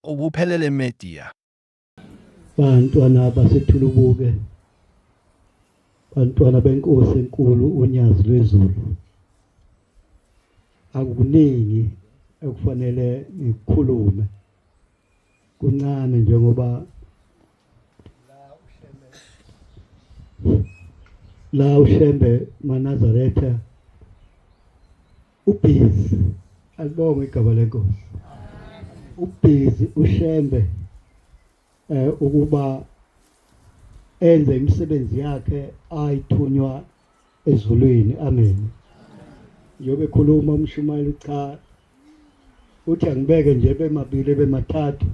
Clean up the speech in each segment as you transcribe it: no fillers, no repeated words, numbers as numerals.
ubuphelele media. Bantwana basethulubuke, bantwana benkosi enkulu unyazi lwezulu. Akukuningi ekufanele ngikhulume. Kuncane njengoba la uShembe Manazaretha ubhizi, alibonge igama lenkosi. Ubhizi uShembe ukuba enze imisebenzi yakhe ayithunywa ezulwini. Amen. Njobe khuluma umshumayeli cha uthi angibeke nje bemabili bemathathu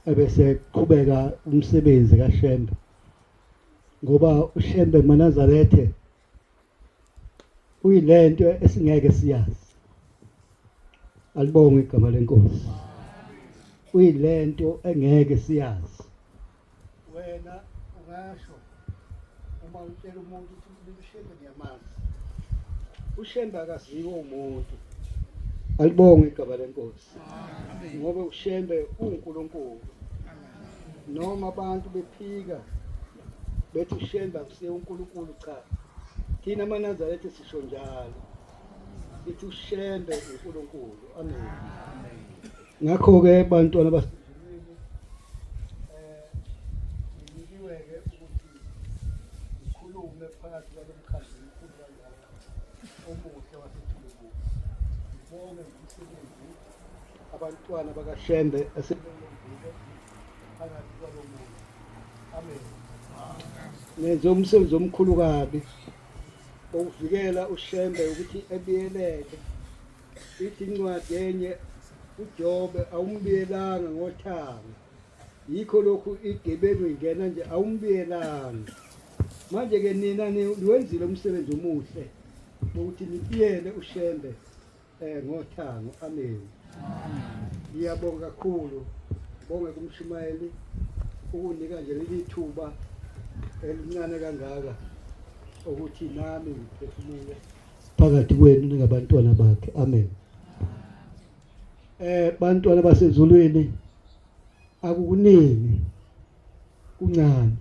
ebese qhubeka umsebenzi kaShembe, ngoba uShembe Manazaretha uyilento esingeke siyazi. Alibonge igama lenkosi. Uyilento engeke siyazi. Wena ungasho uma utshela umuntu ukuthi uShembe ngiyamazi. uShembe akaziwa umuntu. Alibonge igama lenkosi. Ngoba uShembe uNkulunkulu. Noma abantu bephika bethi uShembe akusiye uNkulunkulu, cha. Thina amaNazaretha sisho njalo. Sithi uShembe uNkulunkulu. Amen. Ngakho-ke bantwana basezulwini nginikiwe-ke ukuthi ngikhulume phakathi kwalo mkhandlu omkhulu kangaka omuhle wasethulubuke. Ngibonge umsebenzi abantwana bakaShembe asebenzile phakathi kwalo muntu. Amen. Nenze umsebenzi omkhulu kabi wokuvikela uShembe ukuthi ebiyelele. Ithi incwadi enye uJobe awumbiyelanga ngothanga, yikho lokhu igebengu ingena nje awumbiyelanga. Manje-ke nina niwenzile umsebenzi omuhle ukuthi nibiyele uShembe ngothanga. Amen. Ngiyabonga kakhulu, bonge kumshumayeli ukunika nje leli thuba elincane kangaka ukuthi nami ngiphefumule phakathi kwenu ningabantwana bakhe. Amen. Bantwana basezulwini, akukuningi kuncane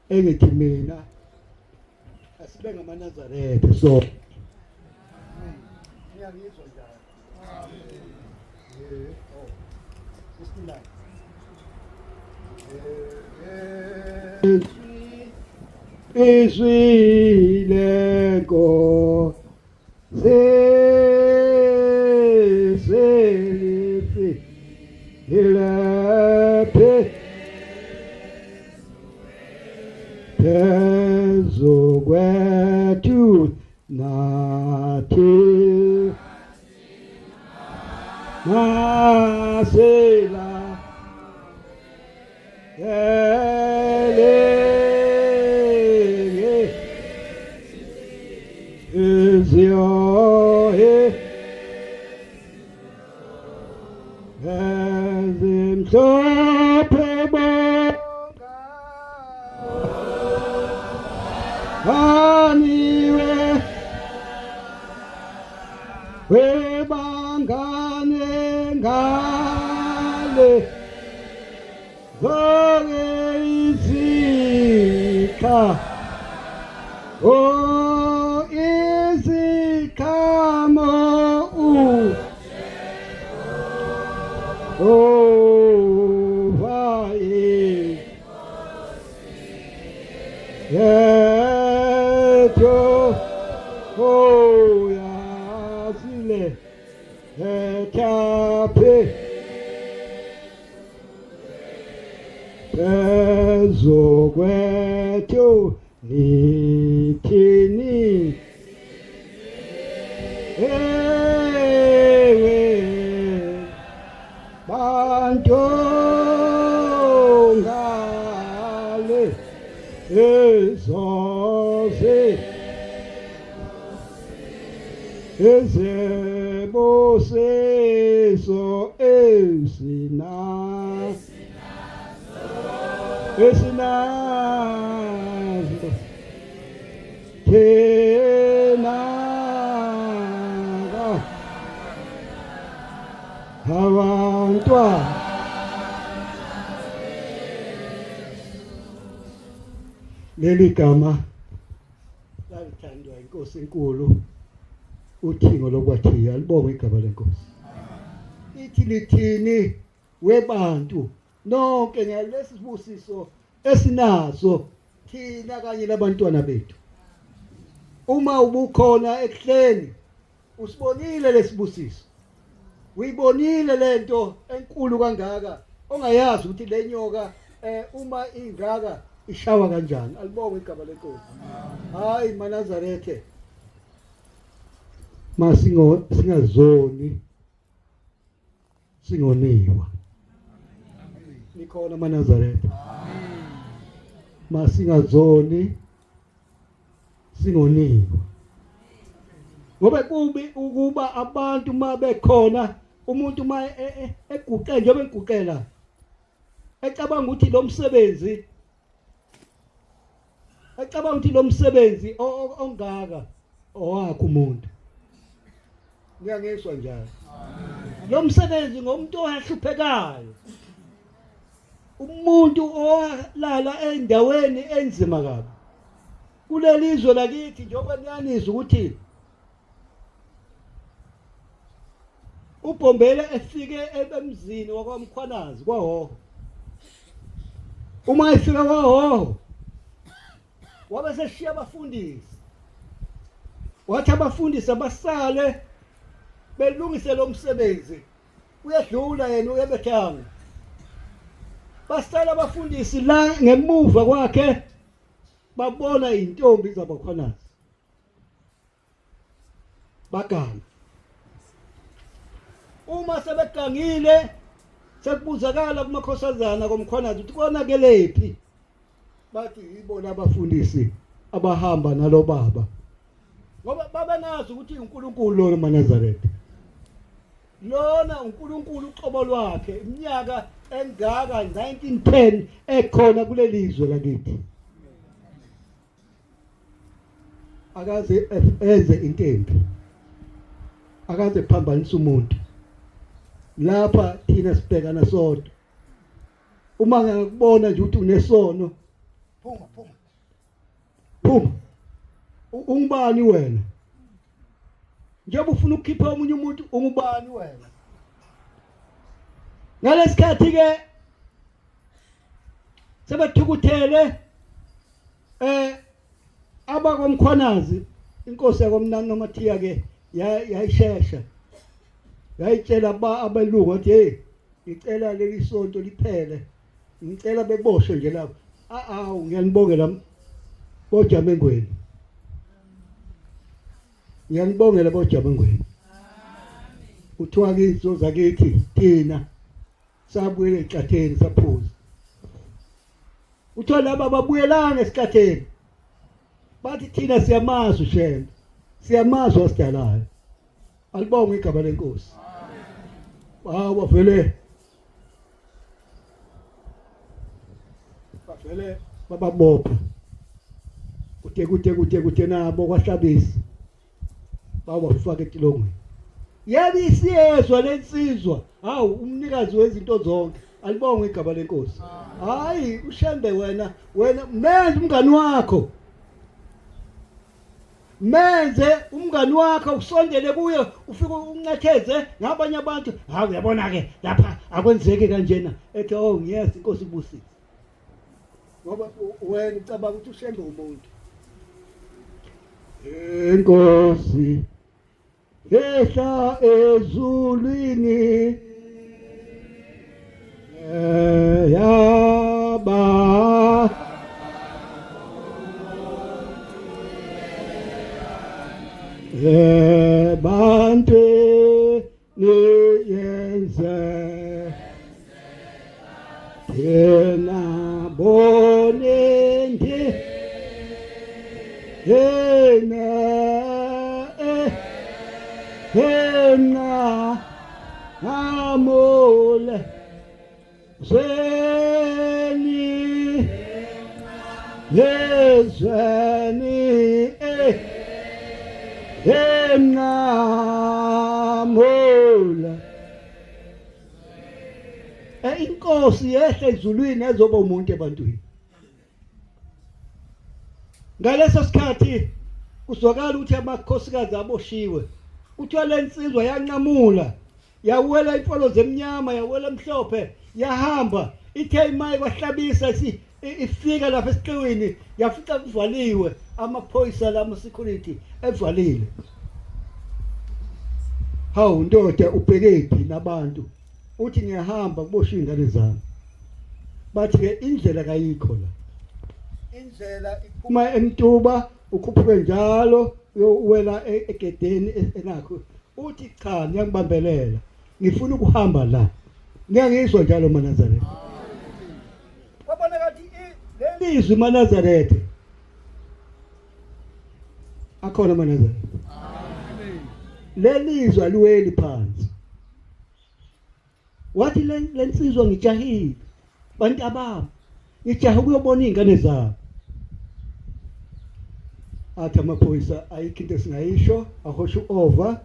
engithi mina asibe ngamaNazaretha so ngiyangizwa njalo. Izwile Nkosi selithi ilaphe phezu kwethu nathi masela Eziohe ezimhlophe bonga aniwe webangane ngale zonke izikha Zokwethu lithini ewe bantongale ezose ezeboseso esinazo thina abantwana leli gama lalithandwa inkosi enkulu uThingo lokwathiya libonge igama lenkosi ithi lithini webantu nonke ngalesi sibusiso esinaso thina kanye labantwana bethu uma ubukhona ekuhleni usibonile lesibusiso uyibonile lento enkulu kangaka ongayazi ukuthi lenyoka uma ingaka ishawa kanjani alibonge igama lenkosi hayi maNazarethe singazoni singoniwa nikhona maNazarethe masingazoni singoniwa ngoba kubi ukuba abantu mabekhona umuntu ma eguqe njengoba engiguqela ecabanga ukuthi lo msebenzi ongaka owakho umuntu ngiyangizwa njalo lo msebenzi ngomuntu ohluphekayo umuntu olala endaweni enzima kabi kulelizwe lakithi njengoba niyanizwa ukuthi uBhombela efike emzini wakwaMkhwanazi kwaHoho uma efika kwaHoho wabe seshiya abafundisi wathi abafundisi abasale belungise lo msebenzi uyadlula yena uyebethanga basala abafundisi la ngemuva kwakhe babona intombi zabakhwanazi bagana uma sebegangile sekubuzakala kumakhosazana komkhwanazi ukuthi konakelephi bathi yibona abafundisi abahamba nalo baba ngoba baba nazi ukuthi uNkulunkulu lo maNazaretha lona uNkulunkulu uqobo lwakhe iminyaka engaka 1910 ekhona kulelizwe lakithi akaze enze intembi akaze phambanisa umuntu lapha thina sibhekana sodwa uma ngakubona nje ukuthi unesono phuma ungubani wena njengoba ufuna ukukhipha omunye umuntu ungubani wena ngalesikhathi ke sebethukuthele abakomkhwanazi inkosi yakomnani noMathiya ke yayishesha yayitshela abelungu ukuthi hey ngicela leli sonto liphele ngicela beboshwe nje lapho ngiyanibongela boJamengweni ngiyanibongela boJamengweni uthiwa kizo zakithi thina sabuyela eCatheni saphuza uthola laba babuyelanga eSicatheni bathi thina siyamazi uShembe siyamazi wasidalayo alibonge igama lenkosi bavele bababopha kuthe nabo kwahlabisa bawafaka etilongweni yabisiyezwa lensizwa hawu umnikazi wezinto zonke alibonge igama lenkosi hayi uShembe wena menze umngani wakho menze umngani wakho usondele kuye ufike uncatheze ngabanye abantu hawu uyabona ke lapha akwenzeki kanjena ethi yes inkosi ibusise ngoba wena ucabanga ukuthi uShembe umuntu inkosi ehla ezulwini yaba bantu niyenze thina bonendi hena amole zweni yezweni hena amole inkosi yehle ezulwini ezoba umuntu ebantwini. Ngaleso sikhathi kuzwakala ukuthi amakhosikazi aboshiwe. Kuthiwa le nsizwa yanqamula, yawela imfolo zemnyama, yawela emhlophe, yahamba. Ithe imaye kwahlabisa ifika lapha esiqiwini, yafica kuvaliwe, amaphoyisa lama security evalile. Hawu ndoda ubhekephi nabantu? Uthi ngiyahamba kubosha ingane zami. Bathi ke indlela kayikho la. Indlela iphuma emtuba, ukhuphuke njalo uyowela egedeni enakho. Uthi cha ngiyangibambelela, ngifuna ukuhamba la. Ngiyangizwa njalo maNazaretha. Wabona kathi lelizwi maNazaretha akhona maNazaretha. Amen. Lelizwi aluweli phansi. Wathi lensizwa ngijahile, bantu abami, ngijahe ukuyobona izingane zabo. Athi amaphoyisa ayikho into esingayisho, ahosha over,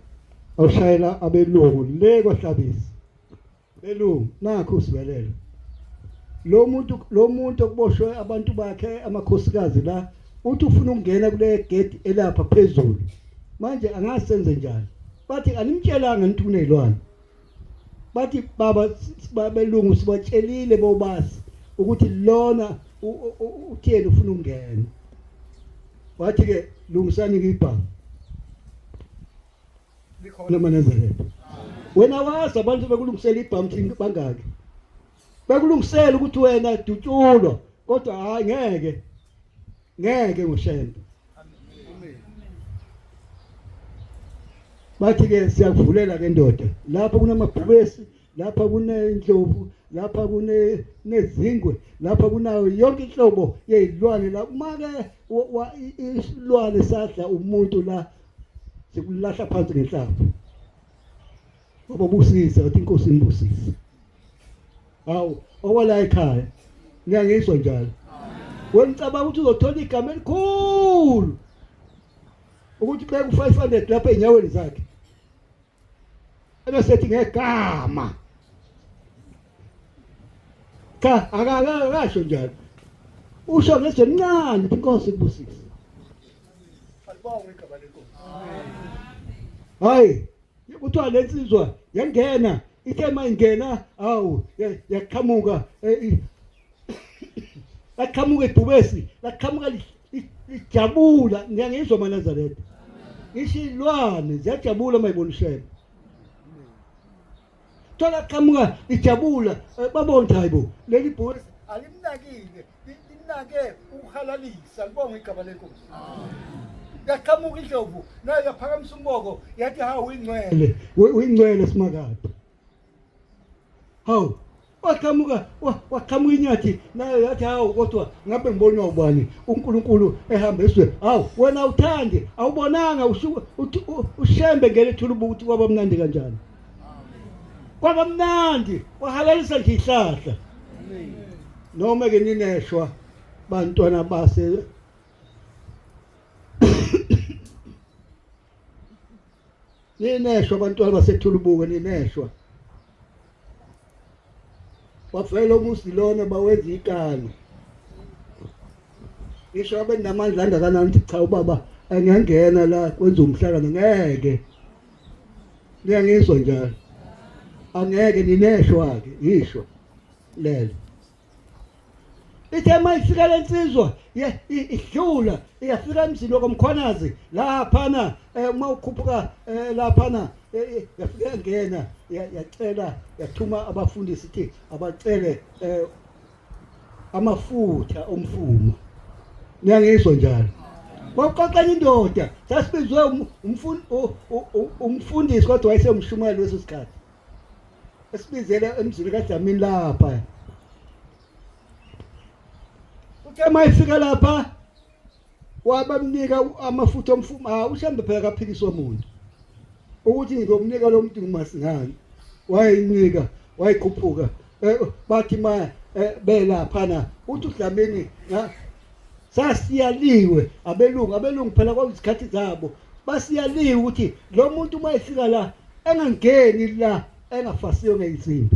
awushayela abelungu le kwahlabisa. Belungu nakho usibelela. Lo muntu okuboshwe abantu bakhe amakhosikazi la, uthi ufuna ukungena kule gate elapha phezulu. Manje angasenze njani? Bathi animtshelanga nithi kunezilwane. Bathi baba babelungu sibatshelile bobasi ukuthi lona utheni ufuna ukungena. Wathi ke lungisani ngibhanga. Likhona maNazaretha. Wena wazi abantu bekulungisela ibhamu thini bangaki? Bekulungisela ukuthi wena dutshulwa, kodwa hayi ngeke ngoshembe. Amen. Bathi ke siyakuvulela ke ndoda. Lapha kunamabhubesi, lapha kunendlovu, lapha kunezingwe, lapha kunayo yonke inhlobo yezilwane la. Make isilwane sadla umuntu la sikulahla phansi ngenhlamba. Babusisa uthi inkosi imbusisa. Hawu okwala ekhaya ngiyangizwa njalo. Wena ucabanga ukuthi uzothola igama elikhulu ukuthi beke u500 lapha enyaweni zakhe. Ebesethi ngegama. Cha akakasho njalo. Usho ngeso ncane inkosi ibusisa. Alibonge igama lenkosi. Hayi kuthiwa lensizwa yangena, ithe mayingena hawu yaqhamuka laqhamuka ibhubesi, laqhamuka lijabula. Ngiyangizwa maNazaretha. Ishilwane ziyajabula mayibona ishebe. Thola qhamuka lijabula babona hayibo leli bhubesi alimnakile, linake ukuhalalisa. Libonge igama lenkosi. Yaqhamuka indlovu nayo yaphakamisa umboko yathi hawu uyingcwele simakade. Hawu waqhamuka inyathi nayo yathi hawu kodwa ngabe ngibona ubani uNkulunkulu ehamba eswe. Hawu wena uthande awubonanga ushembe ngelethulubu ukuthi kwaba mnandi kanjani. Kwaba mnandi wahalalisa nje ihlahla. Noma ke nineshwa bantwana base nineshwa abantwana basethulubuke nineshwa. Wafela umusi lona bawenza ikani. Ngisho abe namandla angakanani ukuthi cha ubaba angiyangena la kwenza umhlangano ngeke. Ngiyangizwa njalo. Angeke nineshwa ke yisho lelo. Ithe mayifika lensizwa idlula iyafika emzini wakomkhwanazi laphana mawukhuphuka laphana yafika ngena yacela yathuma abafundisi ithi abacele amafutha omfuma. Ngiyangizwa njalo. Waqoqela indoda sasibizwe umfundisi kodwa wayesemshumela leso sikhathi. Esibizele emzini kaDlamini lapha. Uthe mayifika lapha wabamnika amafutha omfuma. Ushambe phela kaphikiswa umuntu ukuthi ngizomnika lo muntu ngumasingani. Wayinika wayikhuphuka. Bathi belaphana uthi uDlamini sasiyaliwe abelungu phela kwazikhathi zabo basiyaliwe ukuthi lo muntu mayifika la engangeni la engafasiyo ngeyinsimbi.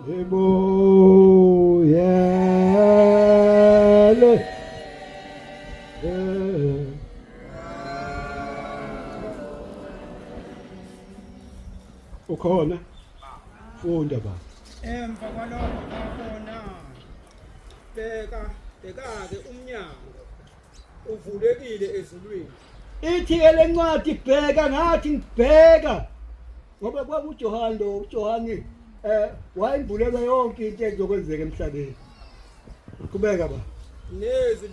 Yebo yele. Ukhona funda ba. Emva kwalokho ngakhona bheka-ke umnyango uvulekile ezulwini. Ithi ke lencwadi bheka ngathi ngibheka ngoba kwakuJohane lo uJohane wayembulelwa yonke into ezokwenzeka emhlabeni. Kubeka ba. Nezwi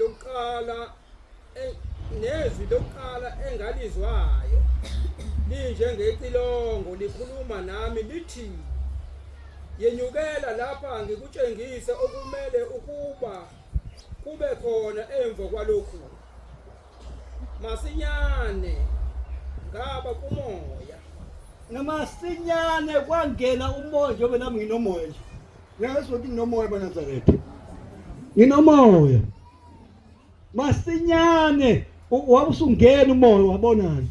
lokuqala engalizwayo linjengecilongo likhuluma nami lithi, yenyukela lapha ngikutshengise okumele ukuba kube khona emva kwalokhu. Masinyane ngaba kumoya. Namasinyane kwangena umoya njengoba nami nginomoya nje. Ngiyazi ukuthi nginomoya baNazaretha. Nginomoya. Masinyane wabusungena umoya wabonani.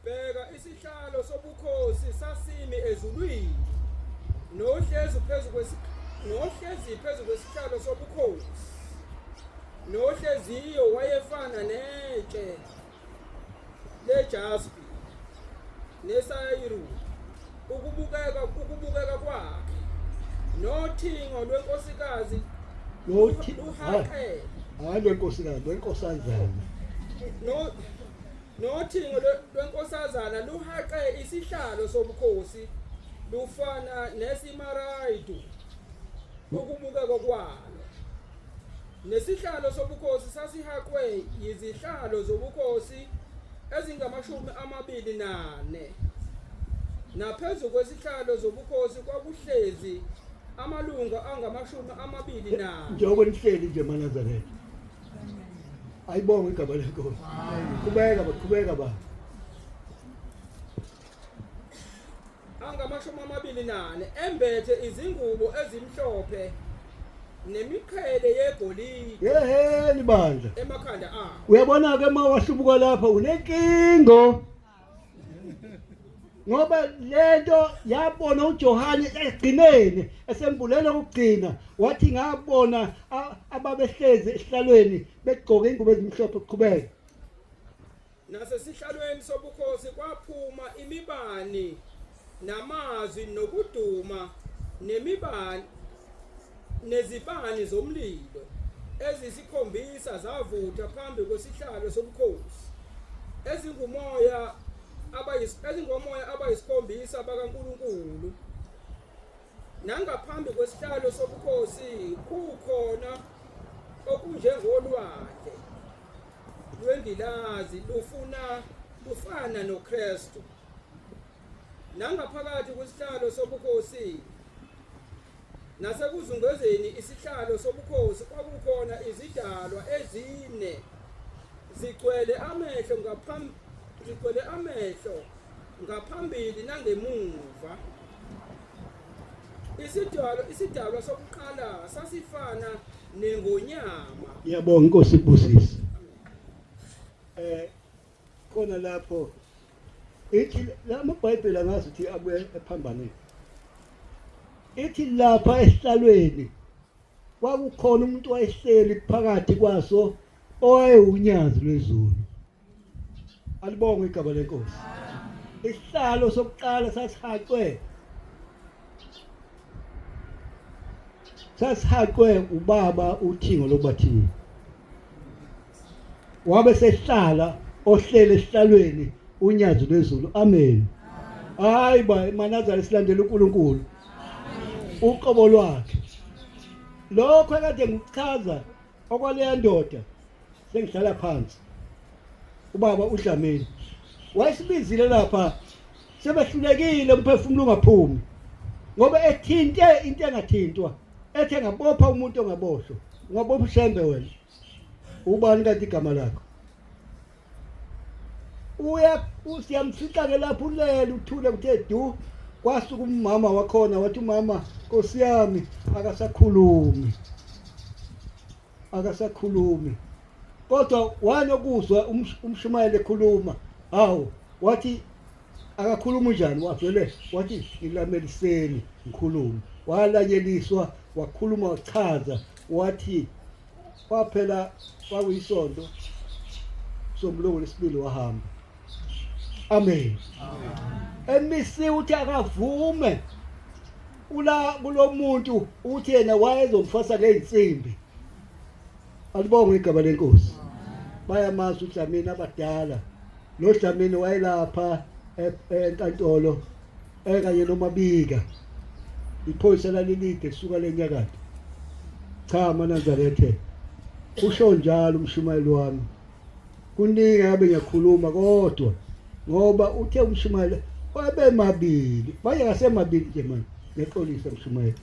Bheka isihlalo sobukhosi sasimi ezulwini. Nohlezi phezu kwesihlalo sobukhosi. Nohleziyo wayefana netshe lejaspi nesayiru ukubukeka kwakhe. Nothingo lwenkosikazi luhaqe. Hayi lwenkosikazi, lwenkosazana. Nothingo lwenkosazana luhaqe isihlalo sobukhosi lufana nesimarayidi ukubukeka kwalo. Nesihlalo sobukhosi sasihaqwe yizihlalo zobukhosi ezingama-24. Naphezu kwesihlalo zobukhosi kwakuhlezi amalunga angama-24. Njengoba nihleli nje maNazaretha. Ayibonge igama lenkosi. Qhubeka ba. Angama-24 embethe izingubo ezimhlophe nemiqhele yegolide Yeheni bandla. emakhanda abo. Uyabona ke mawahlubuka lapha unenkingo. Ngoba lento yabona uJohane egcineni esembulelo ukugcina wathi ngabona ababehlezi esihlalweni begqoke ingubo ezimhlophe kuqhubeka. Nasesihlalweni sobukhosi kwaphuma imibani namazwi nokuduma nezibani zomlilo ezisikhombisa zavutha phambi kwesihlalo sobukhosi. Ezingomoya abayisikhombisa bakaNkulunkulu. Nangaphambi kwesihlalo sobukhosi kukhona okunjengolwandle lwengilazi lufana noKristu. Nangaphakathi kwesihlalo sobukhosi nasekuzungezeni isihlalo sobukhosi kwakukhona izidalwa ezine zigcwele amehlo ngaphambili nangemuva. Isidalwa sokuqala sasifana nengonyama. Ngiyabonga inkosi ibusise. Khona lapho ithi lamaBhayibheli angazi ukuthi abuye ephambaneni. Ithi lapha esihlalweni kwakukhona umuntu wayehleli phakathi kwaso owayewunyazi lwezulu. Alibonge igama lenkosi. Isihlalo sokuqala sasihaqwe ubaba uThingo lokubathini. Wabe sehlala ohlele esihlalweni unyazi lwezulu. Amen. Hayi ba maNazaretha silandele uNkulunkulu. Uqobo lwakhe. Lokho ekade ngikuchaza okwaleya ndoda sengihlala phansi. Ubaba uDlamini wayesibizile lapha sebehlulekile umphefumulo ungaphumi ngoba ethinte into engathintwa ethe ngabopha umuntu ongaboshwa ngabopha ushembe wena ubani kanti igama lakho usiyamfica ke lapho ulele uthule kuthe du kwasuka umama wakhona wathi umama Nkosi yami akasakhulumi kodwa wanokuzwa umshumayeli ekhuluma hawu wathi akakhuluma njani wavele wathi ngilameliseni ngikhuluma walanyeliswa wakhuluma wachaza wathi kwaphela kwakuyisonto somlungu lesibili wahamba amen emisi uthi akavume kulomuntu uthi yena wayezomfasa ngeinsimbi alibonge igaba lenkosi bayamazi uDlamini abadala lo Dlamini wayelapha enkantolo kanye noMabika iphoyisa lalilide suka lenyakatho cha maNazarethe usho njalo umshumayeli wami kuningi abe ngiyakhuluma kodwa ngoba uthe umshumayeli wabemabili baye ngasemabili nje manje ngeqolisa umshumayeli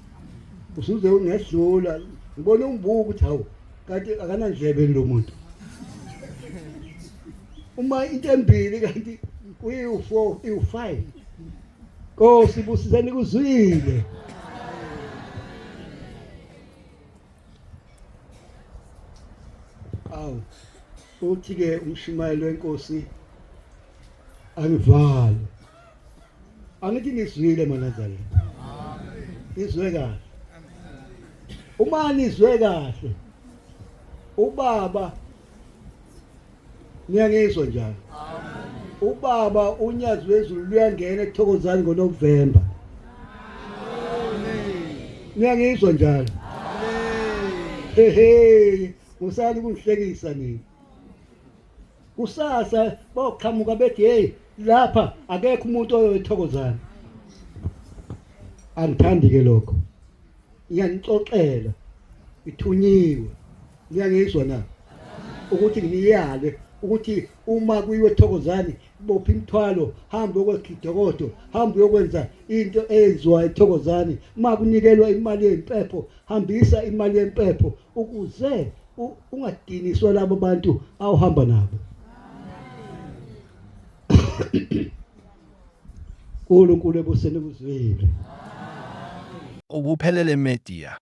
usuze ungedlula ngibona umbuko ukuthi hawu kanti akanandlebe lo muntu uma into embili kanti uyi4 uyi5 Nkosi busizani kuzwile awu uthi ke umshumayeli wenkosi angivale angithi nizwile maNazarethe nizwe kahle uma nizwe kahle ubaba ngiyangizwa njalo ubaba unyazi wezulu luyangena eThokozani ngoNovember ngiyangizwa njalo hehe usali kungihlekisa nini kusasa boqhamuka bethi hey lapha akekho umuntu oyoThokozani angithandi ke lokho ngiyanixoxela ithunyiwe ngiyangizwa na ukuthi ngiyale ukuthi uma kuyiwe eThokozani bopha imithwalo hambe ukwegidokodo hambe uyokwenza into eyenziwa eThokozani uma kunikelwa imali yempepho hambisa imali yempepho ukuze ungadiniswa labo bantu awuhamba nabo uNkulunkulu ebuseni kuzwile Ubuphelele Media.